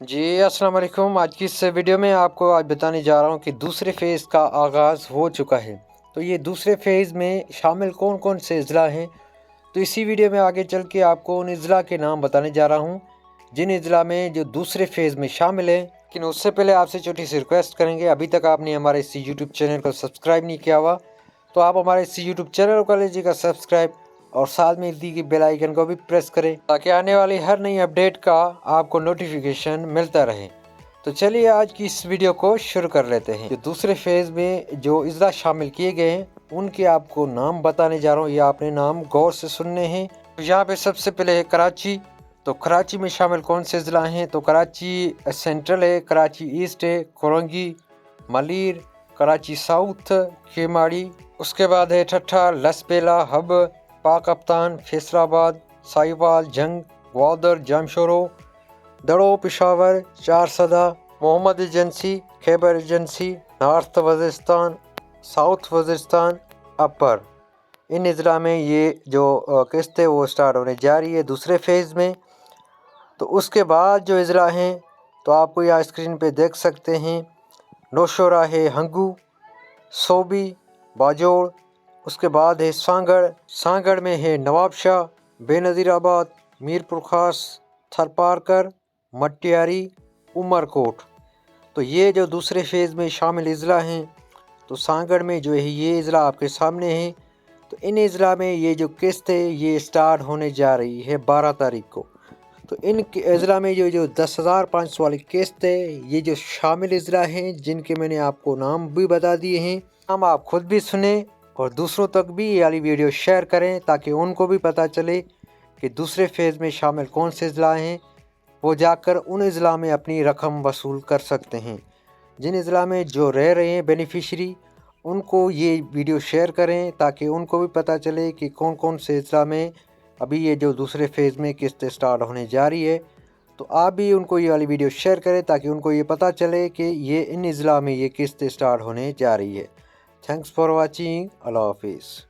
जी अस्सलाम वालेकुम। आज की इस वीडियो में आपको आज बताने जा रहा हूँ कि दूसरे फ़ेज़ का आगाज़ हो चुका है। तो ये दूसरे फ़ेज़ में शामिल कौन कौन से अज़ला हैं, तो इसी वीडियो में आगे चल के आपको उन अज़ला के नाम बताने जा रहा हूँ जिन अज़ला में जो दूसरे फ़ेज़ में शामिल हैं। लेकिन उससे पहले आपसे छोटी सी रिक्वेस्ट करेंगे, अभी तक आपने हमारे इस यूट्यूब चैनल को सब्सक्राइब नहीं किया हुआ तो आप हमारे इस यूट्यूब चैनल को लीजिएगा सब्सक्राइब और साथ में दी गई बेल आइकन को भी प्रेस करें ताकि आने वाली हर नई अपडेट का आपको नोटिफिकेशन मिलता रहे। तो चलिए आज की इस वीडियो को शुरू कर लेते हैं। जो दूसरे फेज़ में जो अज़ला शामिल किए गए हैं उनके आपको नाम बताने जा रहा हूँ, ये आपने नाम गौर से सुनने हैं। तो यहाँ पे सबसे पहले है कराची। तो कराची में शामिल कौन से अज़ला हैं, तो कराची सेंट्रल है, कराची ईस्ट है, कोरंगी, मलीर, कराची साउथ, केमाड़ी। उसके बाद है ठट्ठा, लसबेला, हब, पाक कप्तान, फैसलाबाद, साहिवाल, जंग, ग्वादर, जामशोरो, दड़ो, Peshawar, Charsadda, Mohmand Agency, Khyber Agency, North Waziristan, South Waziristan, Upper. इन अज़ला में ये जो किस्त है वो स्टार्ट होने जा रही है दूसरे फेज़ में। तो उसके बाद जो अज़ला हैं तो आपको यहाँ स्क्रीन पे देख सकते हैं, नौशहरा है, हंगू, सोबी, बाजोड़। उसके बाद है सांगड़, सांगड़ में है नवाबशाह, बेनज़ीराबाद, मीरपुर खास, थरपारकर, मटियारी, उमरकोट। तो ये जो दूसरे फेज़ में शामिल अज़ला हैं, तो सांगड़ में जो है ये अज़ला आपके सामने है। तो इन अज़ला में ये जो किस्त है ये स्टार्ट होने जा रही है 12 तारीख को। तो इन अज़ला में जो 10,500 वाली किस्त है, ये जो शामिल अज़ला हैं जिनके मैंने आपको नाम भी बता दिए हैं, नाम आप खुद भी सुने और दूसरों तक भी ये वाली वीडियो शेयर करें ताकि उनको भी पता चले कि दूसरे फेज़ में शामिल कौन से अज़ला हैं, वो जाकर उन अज़ला में अपनी रकम वसूल कर सकते हैं। जिन अज़ला में जो रह रहे हैं बेनिफिशरी, उनको ये वीडियो शेयर करें ताकि उनको भी पता चले कि कौन कौन से अज़ला में अभी ये जो दूसरे फेज़ में किस्त स्टार्ट होने जा रही है। तो आप भी उनको ये वाली वीडियो शेयर करें ताकि उनको ये पता चले कि ये इन अज़ला में ये किस्त स्टार्ट होने जा रही है। Thanks for watching. अल्लाह हाफिज़।